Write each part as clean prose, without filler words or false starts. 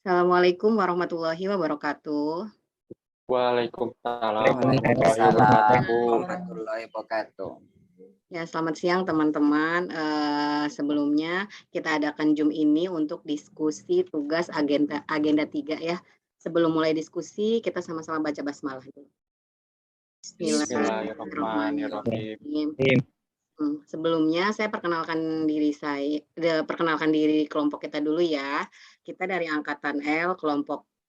Assalamualaikum warahmatullahi wabarakatuh. Waalaikumsalam warahmatullahi Waalaikumsalam wabarakatuh. warahmatullahi wabarakatuh. Ya, selamat siang teman-teman. Sebelumnya kita adakan Zoom ini untuk diskusi tugas agenda 3 ya. Sebelum mulai diskusi, kita sama-sama baca basmalah dulu. Bismillahirrahmanirrahim. Bismillahirrahmanirrahim. Sebelumnya saya perkenalkan diri kelompok kita dulu ya. Kita dari angkatan L,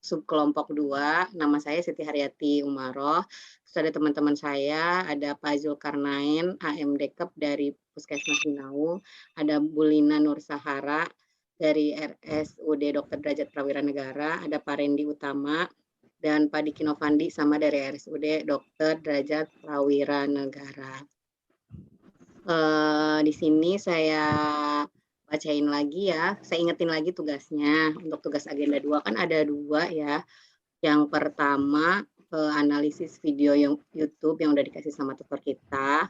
subkelompok 2. Nama saya Siti Haryati Umaroh. Terus ada teman-teman saya, ada Pak Zulkarnain, AM Dekep dari Puskesmas Sinau, ada Bulina Nur Sahara dari RSUD Dr. Derajat Prawira Negara, ada Pak Rendi Utama, dan Pak Diki Novandi sama dari RSUD Dr. Derajat Prawira Negara. Di sini saya bacain lagi ya, saya ingetin lagi tugasnya. Untuk tugas agenda 2 kan ada 2 ya. Yang pertama, analisis video yang YouTube yang udah dikasih sama tutor kita.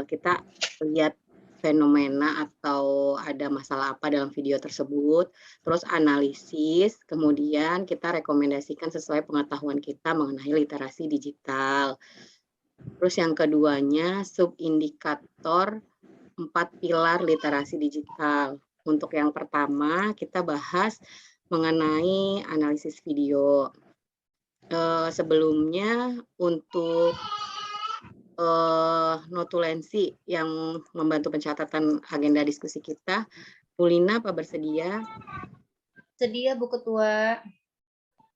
Kita lihat fenomena atau ada masalah apa dalam video tersebut, terus analisis, kemudian kita rekomendasikan sesuai pengetahuan kita mengenai literasi digital. Terus yang keduanya, subindikator 4 pilar literasi digital. Untuk yang pertama, kita bahas mengenai analisis video. Sebelumnya, untuk notulensi yang membantu pencatatan agenda diskusi kita, Bulina apa bersedia? Sedia Bu Ketua.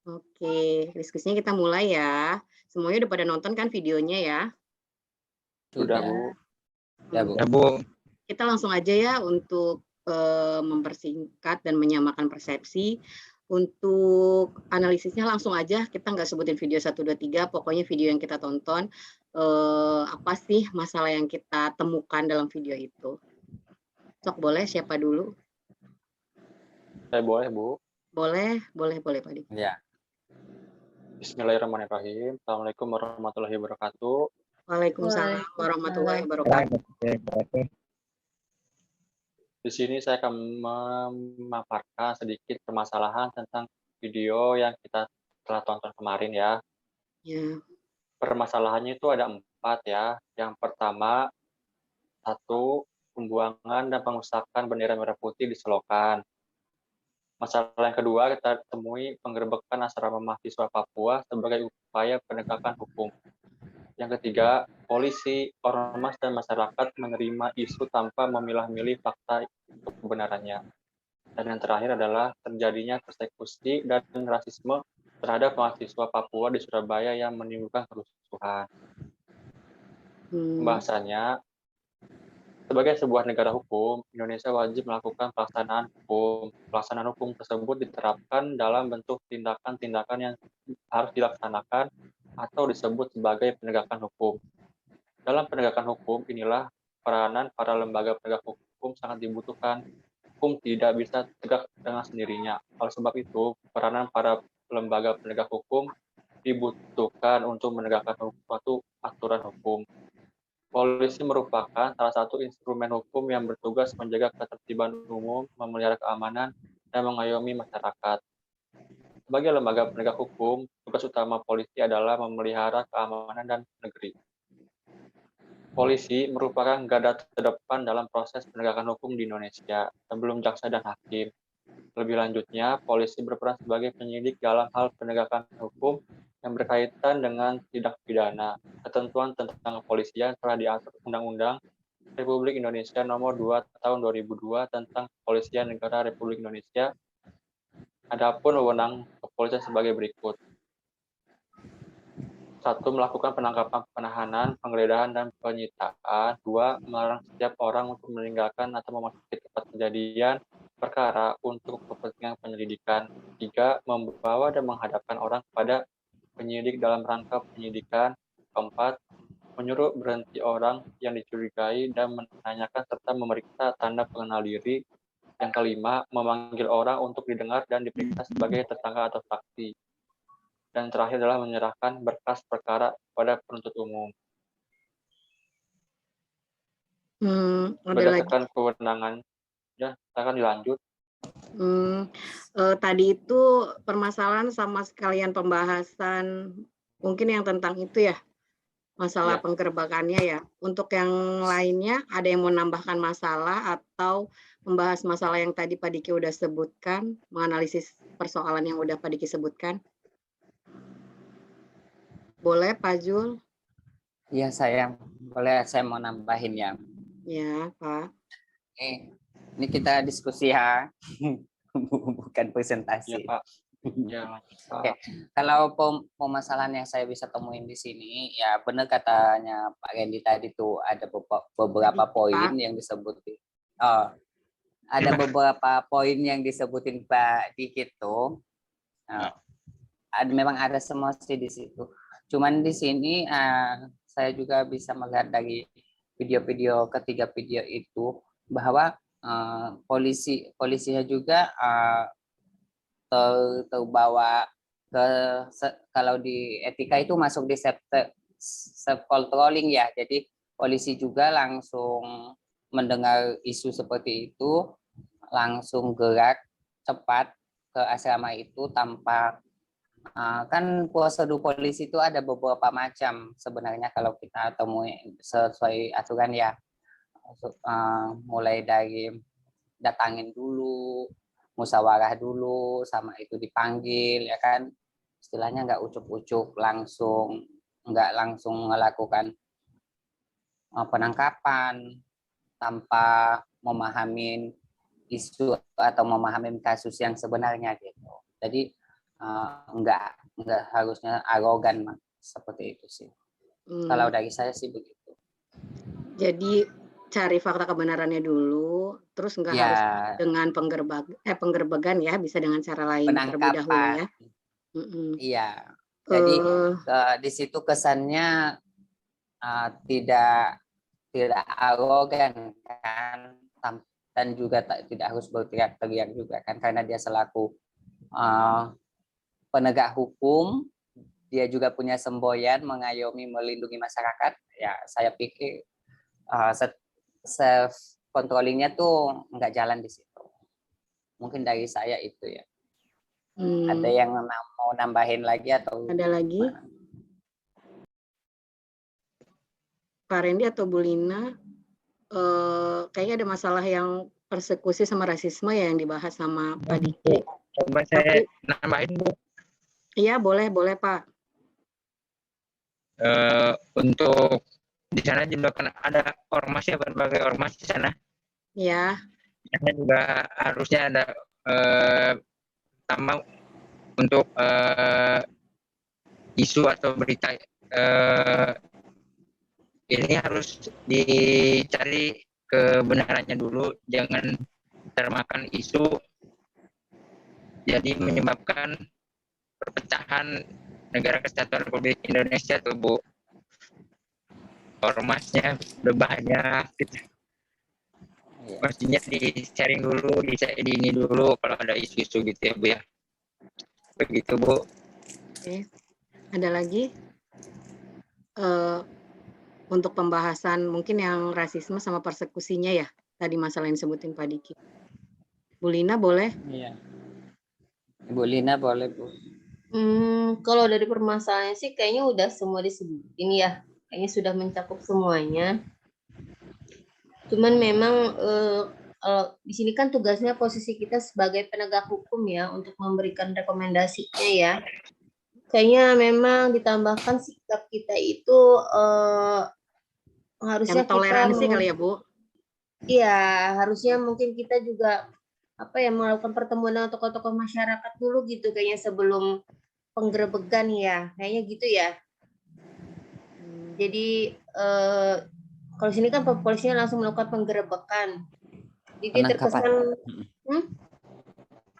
Oke, diskusinya kita mulai ya. Semuanya udah pada nonton kan videonya ya? Sudah, Bu. Ya, Bu. Ya, Bu. Kita langsung aja ya untuk mempersingkat dan menyamakan persepsi. Untuk analisisnya langsung aja, kita nggak sebutin video 1, 2, 3, pokoknya video yang kita tonton, apa sih masalah yang kita temukan dalam video itu. Sok boleh, siapa dulu? Saya boleh, Bu. Boleh Pak Dik. Ya. Bismillahirrahmanirrahim. Assalamualaikum warahmatullahi wabarakatuh. Waalaikumsalam warahmatullahi wabarakatuh. Di sini saya akan memaparkan sedikit permasalahan tentang video yang kita telah tonton kemarin ya. Ya. Permasalahannya itu ada 4 ya. Yang pertama, 1, pembuangan dan pengerusakan bendera merah putih di selokan. Masalah yang kedua, kita temui penggerbekan asrama mahasiswa Papua sebagai upaya penegakan hukum. Yang ketiga, polisi, ormas, dan masyarakat menerima isu tanpa memilah-milih fakta kebenarannya. Dan yang terakhir adalah terjadinya persekusi dan rasisme terhadap mahasiswa Papua di Surabaya yang menimbulkan kerusuhan. Pembahasannya, sebagai sebuah negara hukum, Indonesia wajib melakukan pelaksanaan hukum. Pelaksanaan hukum tersebut diterapkan dalam bentuk tindakan-tindakan yang harus dilaksanakan atau disebut sebagai penegakan hukum. Dalam penegakan hukum inilah peranan para lembaga penegak hukum sangat dibutuhkan. Hukum tidak bisa tegak dengan sendirinya. Oleh sebab itu, peranan para lembaga penegak hukum dibutuhkan untuk menegakkan suatu aturan hukum. Polisi merupakan salah satu instrumen hukum yang bertugas menjaga ketertiban umum, memelihara keamanan, dan mengayomi masyarakat. Sebagai lembaga penegak hukum, tugas utama polisi adalah memelihara keamanan dan negeri. Polisi merupakan garda terdepan dalam proses penegakan hukum di Indonesia, sebelum jaksa dan hakim. Lebih lanjutnya, polisi berperan sebagai penyidik dalam hal penegakan hukum yang berkaitan dengan tindak pidana. Ketentuan tentang kepolisian telah diatur Undang-Undang Republik Indonesia Nomor 2 Tahun 2002 tentang Kepolisian Negara Republik Indonesia. Adapun wewenang kepolisian sebagai berikut. 1. Melakukan penangkapan, penahanan, penggeledahan, dan penyitaan. 2. Melarang setiap orang untuk meninggalkan atau memasuki tempat kejadian perkara untuk kepentingan penyelidikan. 3. Membawa dan menghadapkan orang kepada penyidik dalam rangka penyidikan. 4. Menyuruh berhenti orang yang dicurigai dan menanyakan serta memeriksa tanda pengenal diri. Yang kelima, memanggil orang untuk didengar dan diperiksa sebagai tersangka atau saksi. Dan terakhir adalah menyerahkan berkas perkara kepada penuntut umum. Berdasarkan kewenangan, ya, akan dilanjut. Tadi itu permasalahan sama sekalian pembahasan mungkin yang tentang itu ya, masalah Iya. penggerbakannya ya. Untuk yang lainnya ada yang mau nambahkan masalah atau membahas masalah yang tadi Pak Diki udah sebutkan, menganalisis persoalan yang udah Pak Diki sebutkan? Boleh Pak Jul? Iya sayang, boleh saya mau nambahin ya. Ya, Pak. Ini kita diskusi ya, bukan Iya, presentasi. Pak. Ya, Oke, kalau permasalahan yang saya bisa temuin di sini, ya benar katanya Pak Randy tadi tuh ada beberapa Pak. poin yang disebutin. Oh, ada beberapa poin yang disebutin Pak Dikit tuh. Memang ada semua sih di situ. Cuman di sini saya juga bisa melihat dari video-video ketiga video itu bahwa polisinya juga terbawa ke kalau di etika itu masuk di self controlling ya. Jadi polisi juga langsung mendengar isu seperti itu langsung gerak cepat ke asrama itu tanpa kan prosedur polisi itu ada beberapa macam sebenarnya kalau kita temui sesuai aturan ya. Mulai dari datangin dulu, musyawarah dulu, sama itu dipanggil ya kan, istilahnya nggak ucuk-ucuk langsung, nggak langsung melakukan penangkapan tanpa memahami isu atau memahami kasus yang sebenarnya gitu. Jadi nggak harusnya arogan seperti itu sih. Kalau dari saya sih begitu. Jadi cari fakta kebenarannya dulu, terus nggak harus dengan penggerbegan ya, bisa dengan cara lain terlebih dahulu ya. Iya. Jadi di situ kesannya tidak arogan kan, dan juga tidak harus berteriak-teriak juga kan, karena dia selaku penegak hukum, dia juga punya semboyan mengayomi melindungi masyarakat. Ya saya pikir self controllingnya tuh nggak jalan di situ. Mungkin dari saya itu ya. Ada yang mau nambahin lagi atau ada lagi? Pak Randy atau Bu Lina, kayaknya ada masalah yang persekusi sama rasisme ya yang dibahas sama Pak Diki. Coba saya nambahin Bu. Iya boleh Pak. Untuk di sana juga kan ada ormas ya, berbagai ormas di sana. Iya. Yang juga harusnya ada tambah untuk isu atau berita ini harus dicari kebenarannya dulu, jangan termakan isu jadi menyebabkan perpecahan negara kesatuan Republik Indonesia tuh Bu. Ormasnya udah banyak gitu. Pastinya di-sharing dulu, di ini dulu kalau ada isu-isu gitu ya Bu ya. Begitu Bu. Oke. Ada lagi? Untuk pembahasan mungkin yang rasisme sama persekusinya ya, tadi masalah yang disebutin Pak Diki. Bu Lina boleh? Iya. Bu Lina boleh Bu. Kalau dari permasalahannya sih kayaknya udah semua disebutin ya. Kayaknya sudah mencakup semuanya. Cuman memang di sini kan tugasnya posisi kita sebagai penegak hukum ya untuk memberikan rekomendasinya ya. Kayaknya memang ditambahkan sikap kita itu harusnya yang toleransi kita kali ya Bu? Iya, harusnya mungkin kita juga melakukan pertemuan dengan tokoh-tokoh masyarakat dulu gitu kayaknya sebelum penggerebekan ya, kayaknya gitu ya. Jadi kalau sini kan polisinya langsung melakukan penggerebekan. Jadi terkesan,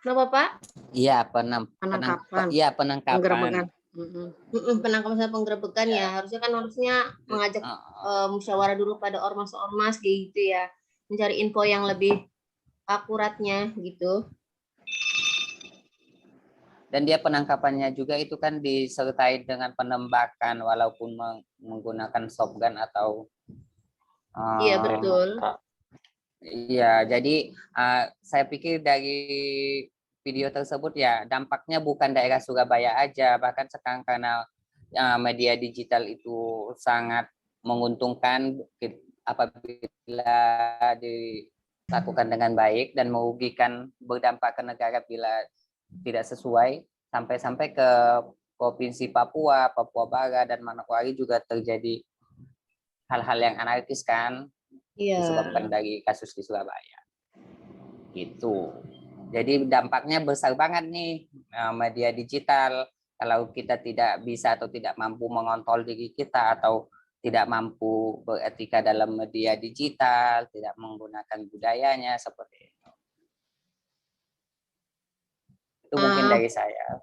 kenapa Pak? Iya penangkapan. Iya penangkapan. Penangkapan sama penggerebekan ya. Harusnya mengajak musyawarah dulu pada ormas-ormas kayak gitu ya, mencari info yang lebih akuratnya gitu. Dan dia penangkapannya juga itu kan disertai dengan penembakan walaupun menggunakan shotgun atau iya betul. Iya, jadi saya pikir dari video tersebut ya dampaknya bukan daerah Surabaya aja, bahkan sekarang karena media digital itu sangat menguntungkan apabila dilakukan dengan baik dan merugikan berdampak ke negara bila tidak sesuai, sampai-sampai ke Provinsi Papua, Papua Barat dan Manokwari juga terjadi hal-hal yang anarkis kan, Iya. disebabkan dari kasus di Surabaya. Gitu. Jadi dampaknya besar banget nih media digital. Kalau kita tidak bisa atau tidak mampu mengontrol diri kita atau tidak mampu beretika dalam media digital, tidak menggunakan budayanya seperti itu. Itu mungkin dari saya.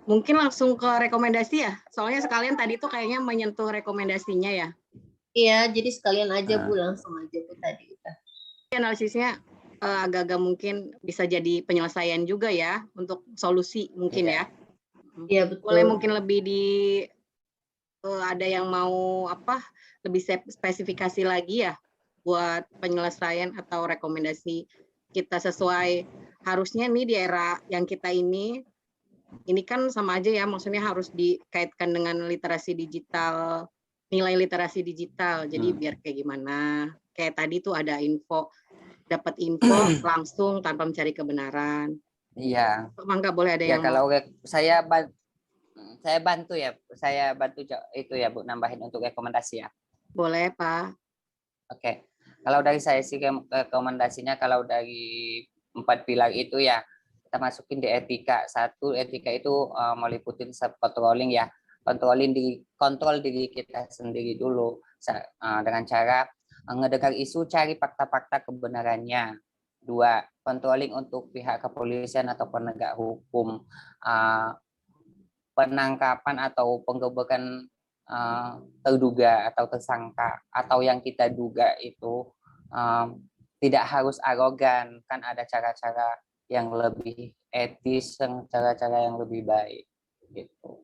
Mungkin langsung ke rekomendasi ya, soalnya sekalian tadi tuh kayaknya menyentuh rekomendasinya ya. Iya, jadi sekalian aja Bu, langsung aja Bu tadi. Analisisnya agak-agak mungkin bisa jadi penyelesaian juga ya untuk solusi mungkin ya. Iya betul. Boleh mungkin lebih ada yang mau lebih spesifikasi lagi ya buat penyelesaian atau rekomendasi kita sesuai harusnya nih di era yang kita ini kan sama aja ya, maksudnya harus dikaitkan dengan literasi digital, nilai literasi digital. Jadi biar kayak gimana? Kayak tadi tuh ada dapat info langsung tanpa mencari kebenaran. Iya. Mangga boleh ada ya, yang kalau saya bantu ya, itu ya Bu, nambahin untuk rekomendasi ya. Boleh Pak. Oke, kalau dari saya sih rekomendasinya kalau dari 4 pilar itu ya kita masukin di etika. Satu, etika itu meliputin self controlling ya, kontrol diri kita sendiri dulu dengan cara ngedengar isu, cari fakta-fakta kebenarannya. 2, controlling untuk pihak kepolisian atau penegak hukum, penangkapan atau penggebekan terduga atau tersangka atau yang kita duga itu tidak harus arogan, kan ada cara-cara yang lebih etis, cara-cara yang lebih baik gitu.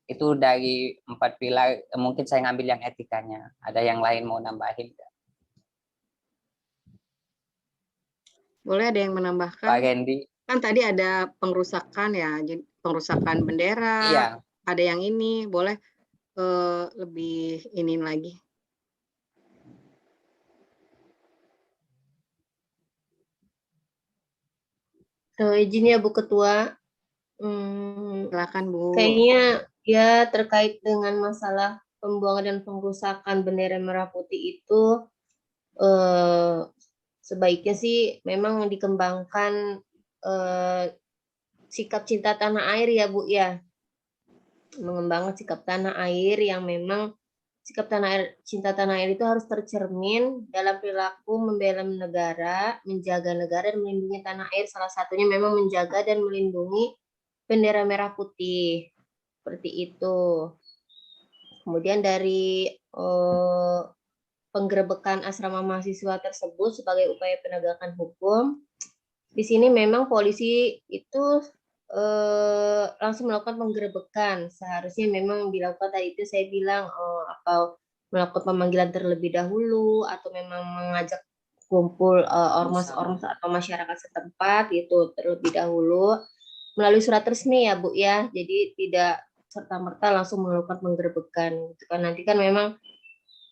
Itu dari 4 pilar, mungkin saya ngambil yang etikanya. Ada yang lain mau nambahin? Boleh ada yang menambahkan? Pak Randy. Kan tadi ada pengerusakan ya, pengerusakan bendera. Iya. Ada yang ini, boleh lebih ini lagi. Izin ya Bu Ketua. Silakan Bu. Kayaknya ya terkait dengan masalah pembuangan dan pengerusakan bendera merah putih itu sebaiknya sih memang dikembangkan sikap cinta tanah air ya Bu ya. Mengembangkan sikap tanah air yang memang sikap cinta tanah air itu harus tercermin dalam perilaku membela negara, menjaga negara dan melindungi tanah air. Salah satunya memang menjaga dan melindungi bendera merah putih. Seperti itu. Kemudian dari penggerebekan asrama mahasiswa tersebut sebagai upaya penegakan hukum, di sini memang polisi itu langsung melakukan penggerebekan. Seharusnya memang dilakukan tadi itu saya bilang atau melakukan pemanggilan terlebih dahulu atau memang mengajak kumpul ormas-ormas atau masyarakat setempat itu terlebih dahulu melalui surat resmi ya Bu ya. Jadi tidak serta-merta langsung melakukan penggerebekan. Gitu kan. Nanti kan memang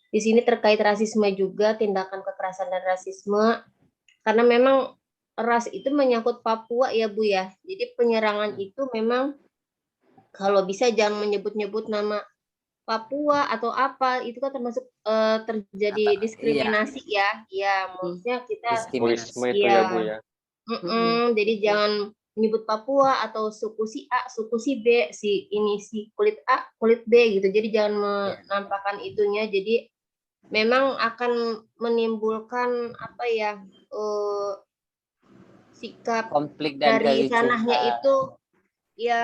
di sini terkait rasisme juga, tindakan kekerasan dan rasisme, karena memang ras itu menyangkut Papua ya Bu ya. Jadi penyerangan itu memang kalau bisa jangan menyebut-nyebut nama Papua atau apa, itu kan termasuk terjadi diskriminasi ya. Ya, maksudnya kita Diskriminasi itu ya Bu ya. Jadi jangan menyebut Papua atau suku si A, suku si B, si kulit A, kulit B gitu. Jadi jangan menampakkan itunya. Jadi memang akan menimbulkan apa ya sikap konflik dan dari sanahnya itu ya.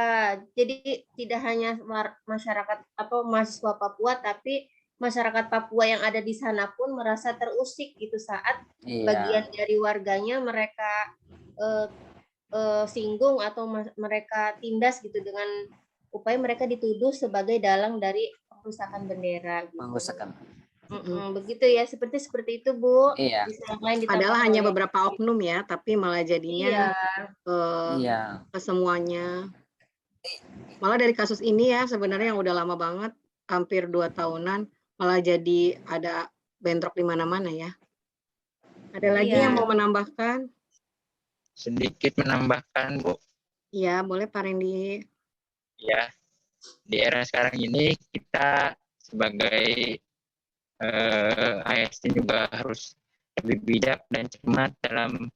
Jadi tidak hanya masyarakat atau mahasiswa Papua, tapi masyarakat Papua yang ada di sana pun merasa terusik gitu saat bagian dari warganya mereka singgung atau mereka tindas gitu dengan upaya mereka dituduh sebagai dalang dari pengerusakan bendera. Gitu. Pengerusakan. Begitu ya, seperti itu Bu. Iya. Bisa yang lain Padahal ditambahkan hanya oleh- beberapa oknum ya, tapi malah Iya, jadinya Iya. ke semuanya. Malah dari kasus ini ya sebenarnya yang udah lama banget, hampir 2 tahunan, malah jadi ada bentrok di mana-mana ya. Ada lagi Iya. yang mau menambahkan? Sedikit menambahkan, Bu. Iya, boleh Pak Randy. Ya, di era sekarang ini kita sebagai ASN juga harus lebih bijak dan cermat dalam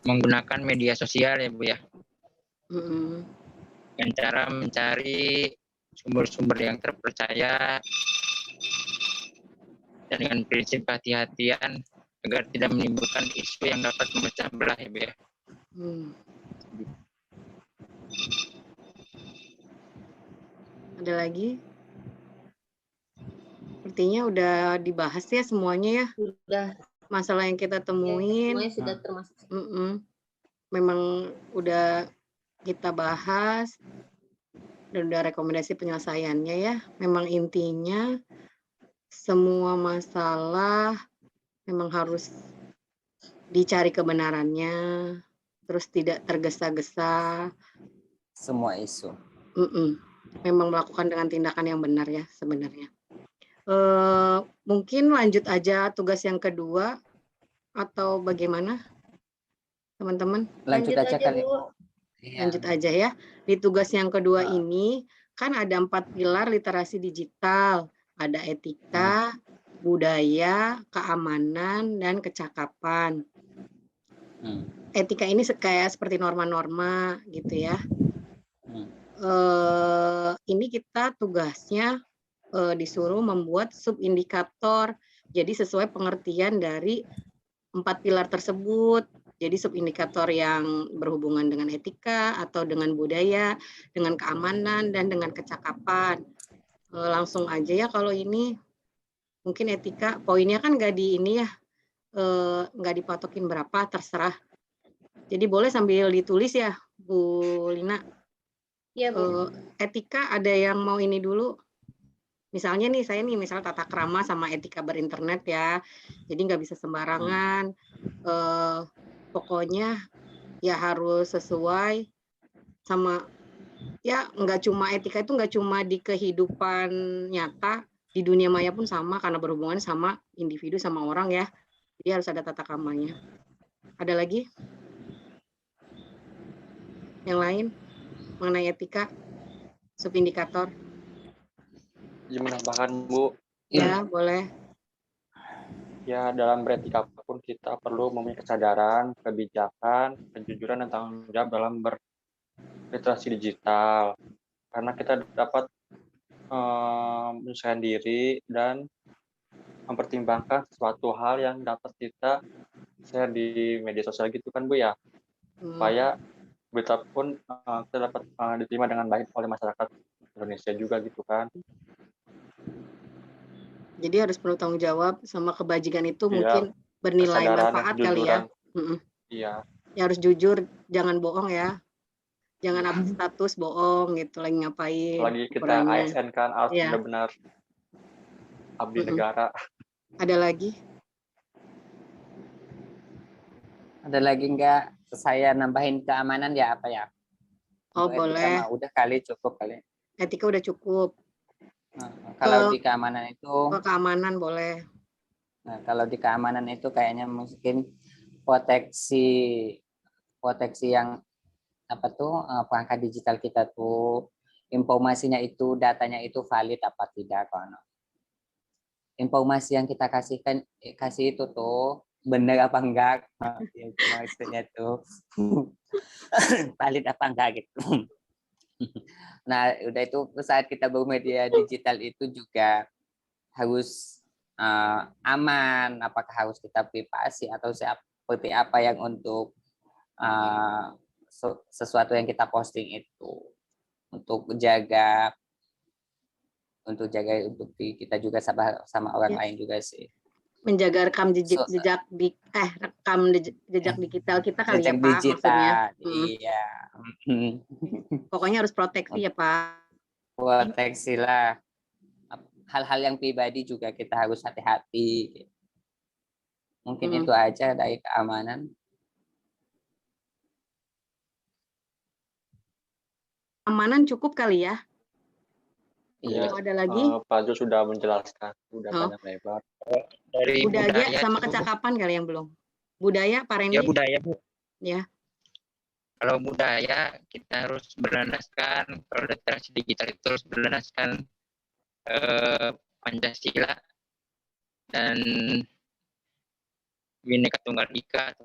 menggunakan media sosial ya Bu ya. Dengan cara mencari sumber-sumber yang terpercaya dan dengan prinsip kehati-hatian agar tidak menimbulkan isu yang dapat memecah belah ya Bu ya. Ada lagi? Sepertinya udah dibahas ya semuanya ya. Sudah. Masalah yang kita temuin. Semuanya sudah termasuk. Memang udah kita bahas dan udah rekomendasi penyelesaiannya ya. Memang intinya semua masalah memang harus dicari kebenarannya, terus tidak tergesa-gesa. Semua isu. Memang melakukan dengan tindakan yang benar ya sebenarnya. Mungkin lanjut aja tugas yang kedua atau bagaimana teman-teman? Lanjut aja kali. Bu. Lanjut aja ya. Di tugas yang kedua ini kan ada 4 pilar literasi digital. Ada etika, budaya, keamanan, dan kecakapan. Etika ini kayak seperti norma-norma gitu ya. Ini kita tugasnya disuruh membuat subindikator. Jadi sesuai pengertian dari 4 pilar tersebut. Jadi subindikator yang berhubungan dengan etika atau dengan budaya, dengan keamanan, dan dengan kecakapan. Langsung aja ya kalau ini. Mungkin etika, poinnya kan nggak di ini ya, nggak dipatokin berapa, terserah. Jadi boleh sambil ditulis ya, Bu Lina. Iya, Bu. Etika ada yang mau ini dulu? Misalnya nih, saya nih misalnya tata krama sama etika berinternet ya. Jadi nggak bisa sembarangan. Pokoknya ya harus sesuai sama, ya nggak cuma etika itu nggak cuma di kehidupan nyata, di dunia maya pun sama karena berhubungan sama individu sama orang ya. Jadi harus ada tata kramanya. Ada lagi? Yang lain mengenai etika, subindikator? Izin menambahkan Bu. Ya, boleh. Ya, dalam beretika apapun kita perlu memiliki kesadaran, kebijakan, kejujuran, dan tanggung jawab dalam berliterasi digital. Karena kita dapat menyesuaikan diri dan mempertimbangkan suatu hal yang dapat kita share di media sosial gitu kan Bu ya. Supaya berita pun kita dapat diterima dengan baik oleh masyarakat Indonesia juga gitu kan. Jadi harus perlu tanggung jawab sama kebajikan itu Iya, mungkin bernilai manfaat kali ya. Iya. Ya harus jujur, jangan bohong ya. Jangan update status bohong gitu, lagi ngapain. Apalagi kita ASN kan harus ya. benar-benar abdi negara. Ada lagi? Ada lagi enggak? Saya nambahin keamanan ya apa ya? Oh, boleh. Udah kali, cukup kali. Etika udah cukup. Kalau di keamanan itu. Keamanan boleh. Nah, kalau di keamanan itu kayaknya mungkin proteksi yang apa tuh perangkat digital kita tuh informasinya itu, datanya itu valid apa tidak, kono. Informasi yang kita kasih itu tuh benar apa enggak, maksudnya tuh valid apa enggak gitu. Nah, udah itu saat kita bermedia digital itu juga harus aman, apakah harus kita privasi atau seperti apa yang untuk sesuatu yang kita posting itu untuk jaga untuk kita juga sama orang lain juga sih. Menjaga rekam jejak digital kita kali ya Pak, maksudnya. Iya. Pokoknya harus proteksi ya Pak. proteksilah. Hal-hal yang pribadi juga kita harus hati-hati. Mungkin itu aja dari keamanan. Keamanan cukup kali ya. Iya. Kalau ada lagi, Pak Jo sudah menjelaskan, sudah Oh. panjang lebar. Dari budaya sama itu, Bu. kecakapan kali yang belum. Budaya, Pak Randy? Ya budaya, Bu. Ya. Kalau budaya kita harus berlandaskan, kalau literasi digital itu harus berlandaskan Pancasila dan Bhinneka Tunggal Ika.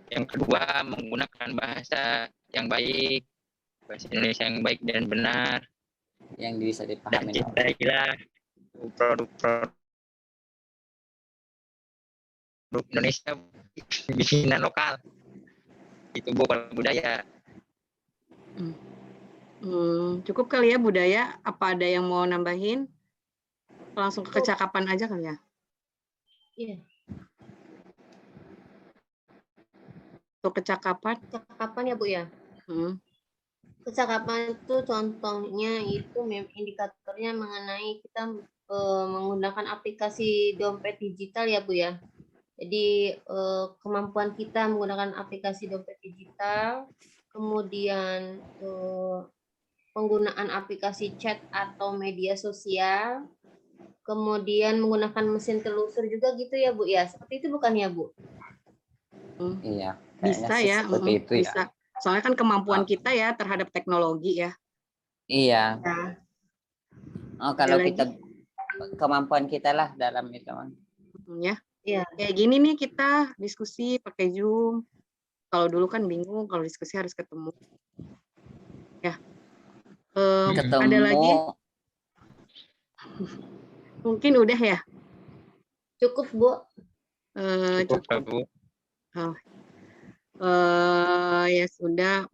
Yang kedua, menggunakan bahasa yang baik, bahasa Indonesia yang baik dan benar, Yang bisa dan dipahami. cintailah produk-produk Indonesia bikinan lokal. Itu bukan budaya. Cukup kali ya budaya. Apa ada yang mau nambahin? Langsung ke kecakapan aja kali ya. Iya. Untuk kecakapan. Kecakapan ya Bu ya. Kecakapan itu contohnya itu indikatornya mengenai kita menggunakan aplikasi dompet digital ya Bu ya. Jadi kemampuan kita menggunakan aplikasi dompet digital, kemudian penggunaan aplikasi chat atau media sosial, kemudian menggunakan mesin telusur juga gitu ya Bu ya. Seperti itu bukan ya Bu? Iya. Bisa ya. Seperti itu bisa. ya. Soalnya kan kemampuan kita ya terhadap teknologi ya. Iya. Nah, Oh, kalau ada kita kemampuan kita lah dalam itu. Ya. Iya. Kayak gini nih kita diskusi pakai Zoom. Kalau dulu kan bingung kalau diskusi harus ketemu. Ya. Ketemu. Ada lagi? Mungkin udah ya? Cukup Bu. Cukup, Bu. Ya sudah.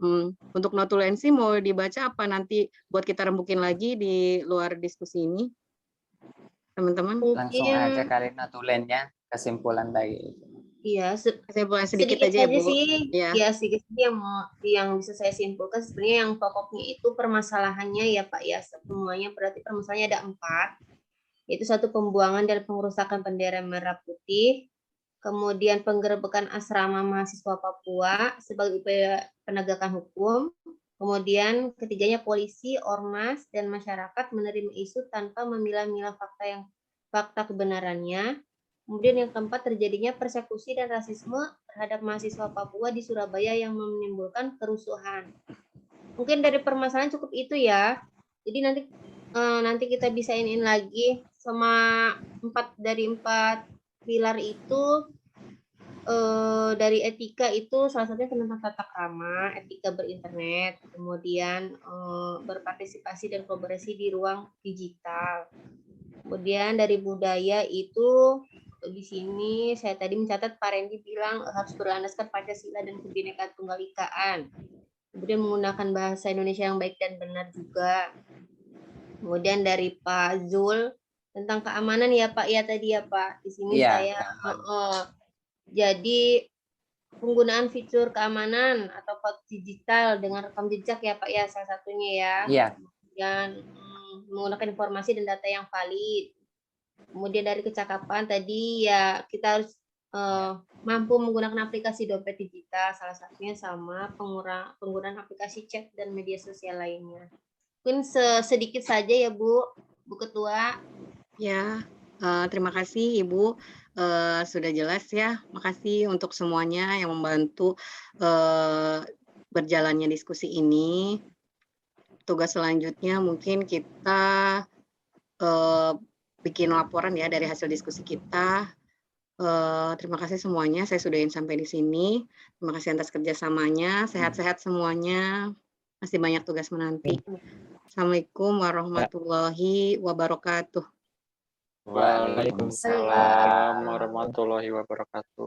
Untuk notulensi mau dibaca apa nanti buat kita rembukin lagi di luar diskusi ini, teman-teman? Langsung aja kali notulennya, kesimpulan dari itu. Iya, kesimpulan sedikit aja ya Bu. Sih. Ya sedikit yang bisa saya simpulkan sebenarnya yang pokoknya itu permasalahannya ya Pak ya, semuanya berarti permasalahannya ada 4, yaitu 1 pembuangan dan pengerusakan bendera merah putih, kemudian penggerebekan asrama mahasiswa Papua sebagai upaya penegakan hukum, kemudian ketiganya polisi, ormas, dan masyarakat menerima isu tanpa memilah-milah fakta kebenarannya. Kemudian yang keempat, terjadinya persekusi dan rasisme terhadap mahasiswa Papua di Surabaya yang menimbulkan kerusuhan. Mungkin dari permasalahan cukup itu ya. Jadi nanti kita bisa iniin lagi sama 4 pilar itu. Dari etika itu salah satunya tentang tata krama, etika berinternet, kemudian berpartisipasi dan kolaborasi di ruang digital. Kemudian dari budaya itu di sini saya tadi mencatat Pak Randy bilang harus berlandaskan Pancasila dan Kebinekaan Tunggal Ikaan. Kemudian menggunakan bahasa Indonesia yang baik dan benar juga. Kemudian dari Pak Zul tentang keamanan ya Pak ya tadi ya Pak. Di sini saya jadi penggunaan fitur keamanan atau code digital dengan rekam jejak ya Pak ya salah satunya ya. Iya. Dan menggunakan informasi dan data yang valid. Kemudian dari kecakapan tadi ya kita harus mampu menggunakan aplikasi dompet digital salah satunya sama penggunaan aplikasi chat dan media sosial lainnya. Mungkin sedikit saja ya Bu Ketua. Ya, terima kasih Ibu. Sudah jelas ya. Makasih untuk semuanya yang membantu berjalannya diskusi ini. Tugas selanjutnya mungkin kita bikin laporan ya dari hasil diskusi kita. Terima kasih semuanya. Saya sudahin sampai di sini. Terima kasih atas kerjasamanya. Sehat-sehat semuanya. Masih banyak tugas menanti. Assalamualaikum warahmatullahi wabarakatuh. Waalaikumsalam warahmatullahi wabarakatuh.